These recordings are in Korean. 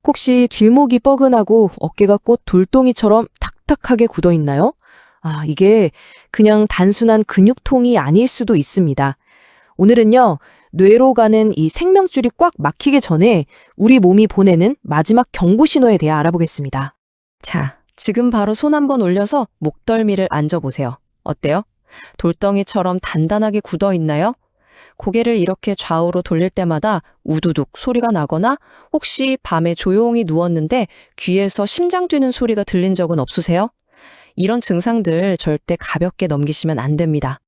혹시 뒷목이 뻐근하고 어깨가 꼭 돌덩이처럼 탁탁하게 굳어 있나요? 이게 그냥 단순한 근육통이 아닐 수도 있습니다. 오늘은요, 뇌로 가는 이 생명줄이 꽉 막히기 전에 우리 몸이 보내는 마지막 경고 신호에 대해 알아보겠습니다. 자, 지금 바로 손 한번 올려서 목덜미를 앉아보세요. 어때요? 돌덩이처럼 단단하게 굳어 있나요? 고개를 이렇게 좌우로 돌릴 때마다 우두둑 소리가 나거나 혹시 밤에 조용히 누웠는데 귀에서 심장 뛰는 소리가 들린 적은 없으세요? 이런 증상들 절대 가볍게 넘기시면 안 됩니다.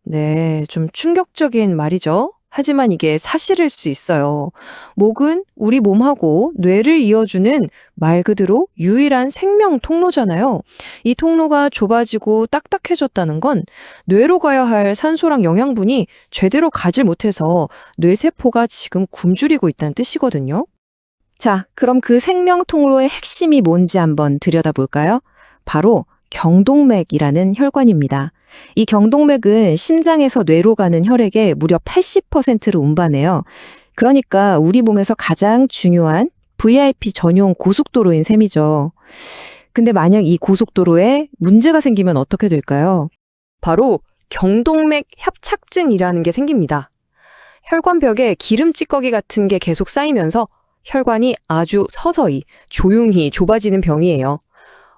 네, 좀 충격적인 말이죠. 하지만 이게 사실일 수 있어요. 목은 우리 몸하고 뇌를 이어주는 말 그대로 유일한 생명 통로잖아요. 이 통로가 좁아지고 딱딱해졌다는 건 뇌로 가야 할 산소랑 영양분이 제대로 가지 못해서 뇌세포가 지금 굶주리고 있다는 뜻이거든요. 자, 그럼 그 생명 통로의 핵심이 뭔지 한번 들여다볼까요? 바로 경동맥이라는 혈관입니다. 이 경동맥은 심장에서 뇌로 가는 혈액의 무려 80%를 운반해요. 그러니까 우리 몸에서 가장 중요한 VIP 전용 고속도로인 셈이죠. 근데 만약 이 고속도로에 문제가 생기면 어떻게 될까요? 바로 경동맥 협착증이라는 게 생깁니다. 혈관벽에 기름 찌꺼기 같은 게 계속 쌓이면서 혈관이 아주 서서히 조용히 좁아지는 병이에요.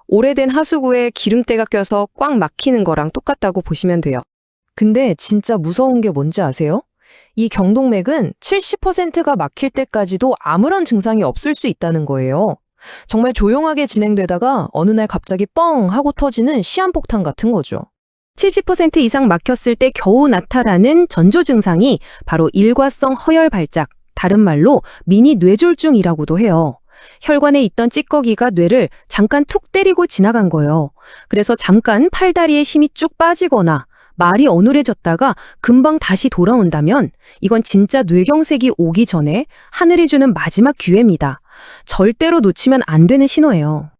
오래된 하수구에 기름때가 껴서 꽉 막히는 거랑 똑같다고 보시면 돼요. 근데 진짜 무서운 게 뭔지 아세요? 이 경동맥은 70%가 막힐 때까지도 아무런 증상이 없을 수 있다는 거예요. 정말 조용하게 진행되다가 어느 날 갑자기 뻥 하고 터지는 시한폭탄 같은 거죠. 70% 이상 막혔을 때 겨우 나타나는 전조 증상이 바로 일과성 허혈 발작, 다른 말로 미니 뇌졸중이라고도 해요. 혈관에 있던 찌꺼기가 뇌를 잠깐 툭 때리고 지나간 거예요. 그래서 잠깐 팔다리에 힘이 쭉 빠지거나 말이 어눌해졌다가 금방 다시 돌아온다면 이건 진짜 뇌경색이 오기 전에 하늘이 주는 마지막 기회입니다. 절대로 놓치면 안 되는 신호예요.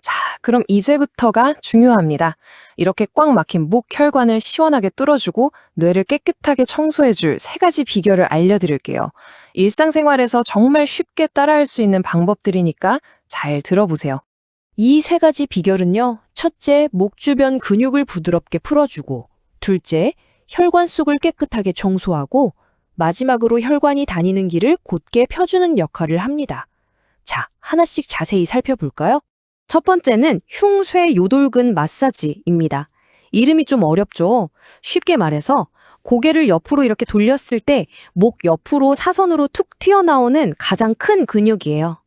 자, 그럼 이제부터가 중요합니다. 이렇게 꽉 막힌 목 혈관을 시원하게 뚫어주고 뇌를 깨끗하게 청소해줄 세 가지 비결을 알려드릴게요. 일상생활에서 정말 쉽게 따라할 수 있는 방법들이니까 잘 들어보세요. 이 세 가지 비결은요. 첫째, 목 주변 근육을 부드럽게 풀어주고, 둘째, 혈관 속을 깨끗하게 청소하고, 마지막으로 혈관이 다니는 길을 곧게 펴주는 역할을 합니다. 자, 하나씩 자세히 살펴볼까요? 첫 번째는 흉쇄 요돌근 마사지입니다. 이름이 좀 어렵죠? 쉽게 말해서 고개를 옆으로 이렇게 돌렸을 때 목 옆으로 사선으로 툭 튀어나오는 가장 큰 근육이에요.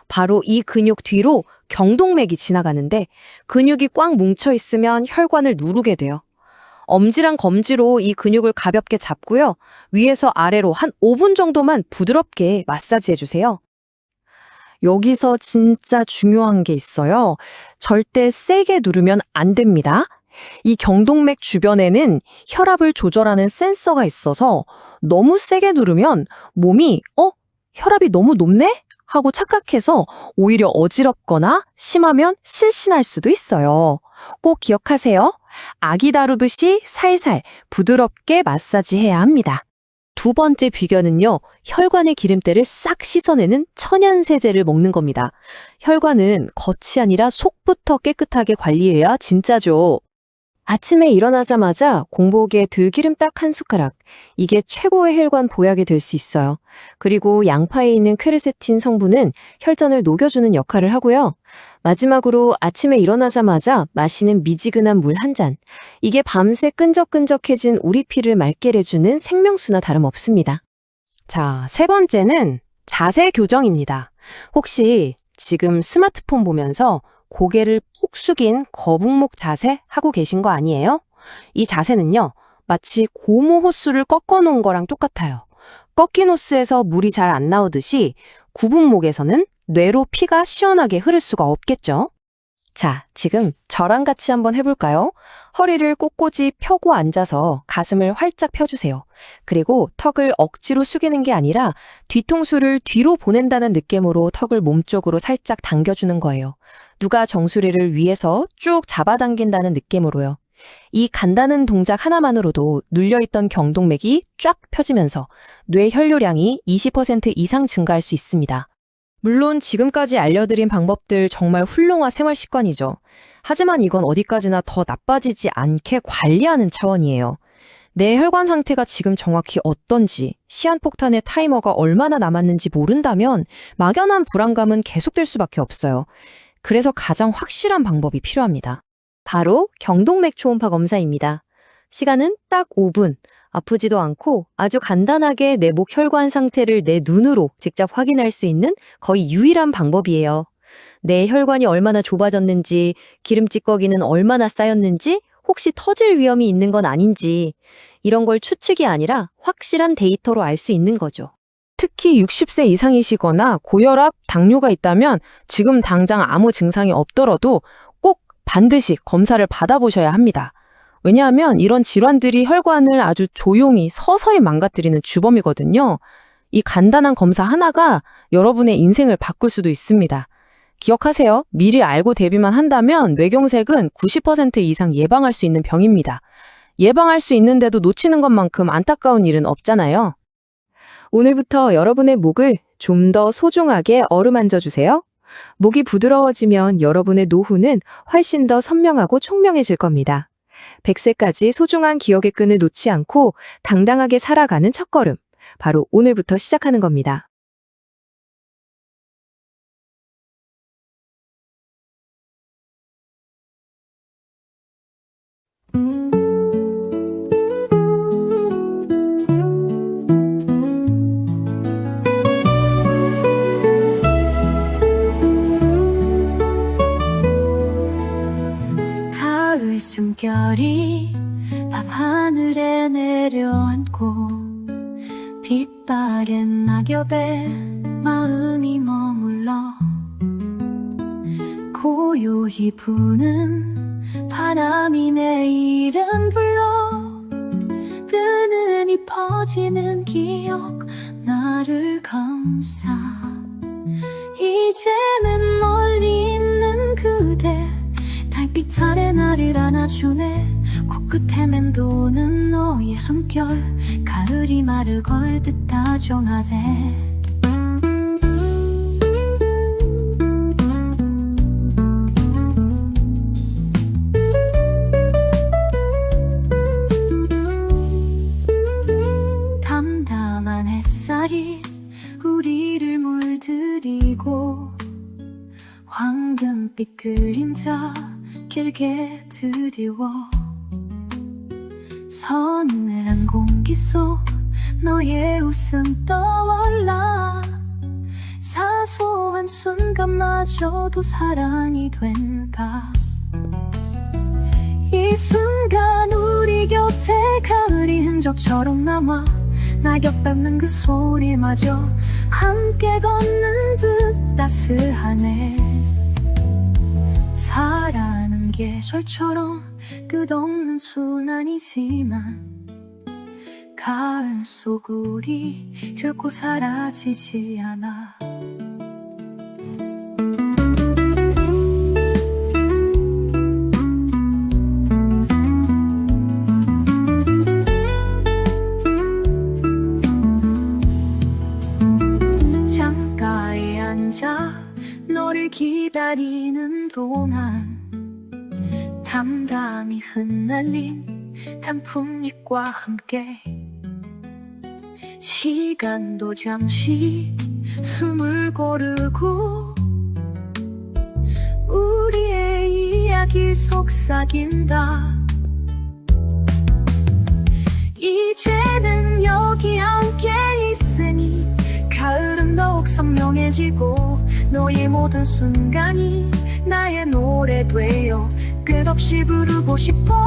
바로 이 근육 뒤로 경동맥이 지나가는데 근육이 꽉 뭉쳐 있으면 혈관을 누르게 돼요. 엄지랑 검지로 이 근육을 가볍게 잡고요. 위에서 아래로 한 5분 정도만 부드럽게 마사지해 주세요. 여기서 진짜 중요한 게 있어요. 절대 세게 누르면 안 됩니다. 이 경동맥 주변에는 혈압을 조절하는 센서가 있어서 너무 세게 누르면 몸이 혈압이 너무 높네? 하고 착각해서 오히려 어지럽거나 심하면 실신할 수도 있어요. 꼭 기억하세요. 아기 다루듯이 살살 부드럽게 마사지해야 합니다. 두 번째 비결은요, 혈관의 기름때를 싹 씻어내는 천연세제를 먹는 겁니다. 혈관은 겉이 아니라 속부터 깨끗하게 관리해야 진짜죠. 아침에 일어나자마자 공복에 들기름 딱 한 숟가락, 이게 최고의 혈관 보약이 될 수 있어요. 그리고 양파에 있는 퀘르세틴 성분은 혈전을 녹여주는 역할을 하고요. 마지막으로 아침에 일어나자마자 마시는 미지근한 물 한 잔. 이게 밤새 끈적끈적해진 우리 피를 맑게 해주는 생명수나 다름없습니다. 자, 세 번째는 자세 교정입니다. 혹시 지금 스마트폰 보면서 고개를 푹 숙인 거북목 자세 하고 계신 거 아니에요? 이 자세는요, 마치 고무 호스를 꺾어 놓은 거랑 똑같아요. 꺾인 호스에서 물이 잘 안 나오듯이 굽은 목에서는 뇌로 피가 시원하게 흐를 수가 없겠죠? 자, 지금 저랑 같이 한번 해볼까요? 허리를 꼿꼿이 펴고 앉아서 가슴을 활짝 펴주세요. 그리고 턱을 억지로 숙이는 게 아니라 뒤통수를 뒤로 보낸다는 느낌으로 턱을 몸쪽으로 살짝 당겨주는 거예요. 누가 정수리를 위에서 쭉 잡아당긴다는 느낌으로요. 이 간단한 동작 하나만으로도 눌려있던 경동맥이 쫙 펴지면서 뇌 혈류량이 20% 이상 증가할 수 있습니다. 물론 지금까지 알려드린 방법들 정말 훌륭한 생활 습관이죠. 하지만 이건 어디까지나 더 나빠지지 않게 관리하는 차원이에요. 내 혈관 상태가 지금 정확히 어떤지, 시한폭탄의 타이머가 얼마나 남았는지 모른다면 막연한 불안감은 계속될 수밖에 없어요. 그래서 가장 확실한 방법이 필요합니다. 바로 경동맥 초음파 검사입니다. 시간은 딱 5분. 아프지도 않고 아주 간단하게 내 목 혈관 상태를 내 눈으로 직접 확인할 수 있는 거의 유일한 방법이에요. 내 혈관이 얼마나 좁아졌는지, 기름 찌꺼기는 얼마나 쌓였는지, 혹시 터질 위험이 있는 건 아닌지, 이런 걸 추측이 아니라 확실한 데이터로 알 수 있는 거죠. 특히 60세 이상이시거나 고혈압, 당뇨가 있다면 지금 당장 아무 증상이 없더라도 꼭 반드시 검사를 받아보셔야 합니다. 왜냐하면 이런 질환들이 혈관을 아주 조용히 서서히 망가뜨리는 주범이거든요. 이 간단한 검사 하나가 여러분의 인생을 바꿀 수도 있습니다. 기억하세요. 미리 알고 대비만 한다면 뇌경색은 90% 이상 예방할 수 있는 병입니다. 예방할 수 있는데도 놓치는 것만큼 안타까운 일은 없잖아요. 오늘부터 여러분의 목을 좀 더 소중하게 어루만져 주세요. 목이 부드러워지면 여러분의 노후는 훨씬 더 선명하고 총명해질 겁니다. 100세까지 소중한 기억의 끈을 놓지 않고 당당하게 살아가는 첫걸음. 바로 오늘부터 시작하는 겁니다. 가을 숨결이 밤하늘에 내려앉고 빛바랜 낙엽에 마음이 머물러 고요히 부는 바람이 내 이름 불러 은은히 퍼지는 기억 나를 감싸 이제는 멀리 있는 그대 달빛 아래 나를 안아주네 코끝에 맴도는 너의 숨결 가을이 말을 걸듯 다정하세 담담한 햇살이 우리를 물들이고 황금빛 그림자 길게 드리워 서늘한 공기 속 너의 웃음 떠올라 사소한 순간마저도 사랑이 된다 이 순간 우리 곁에 가을이 흔적처럼 남아 낙엽 밟는 그 소리마저 함께 걷는 듯 따스하네 사랑은 계절처럼 끝없는 순환이지만 가을 속 우리 결코 사라지지 않아 창가에 앉아 너를 기다리는 동안 담담히 흩날린 단풍잎과 함께 시간도 잠시 숨을 고르고 우리의 이야기 속삭인다 이제는 여기 함께 있으니 가을은 더욱 선명해지고 너의 모든 순간이 나의 노래 되어 끝없이 부르고 싶어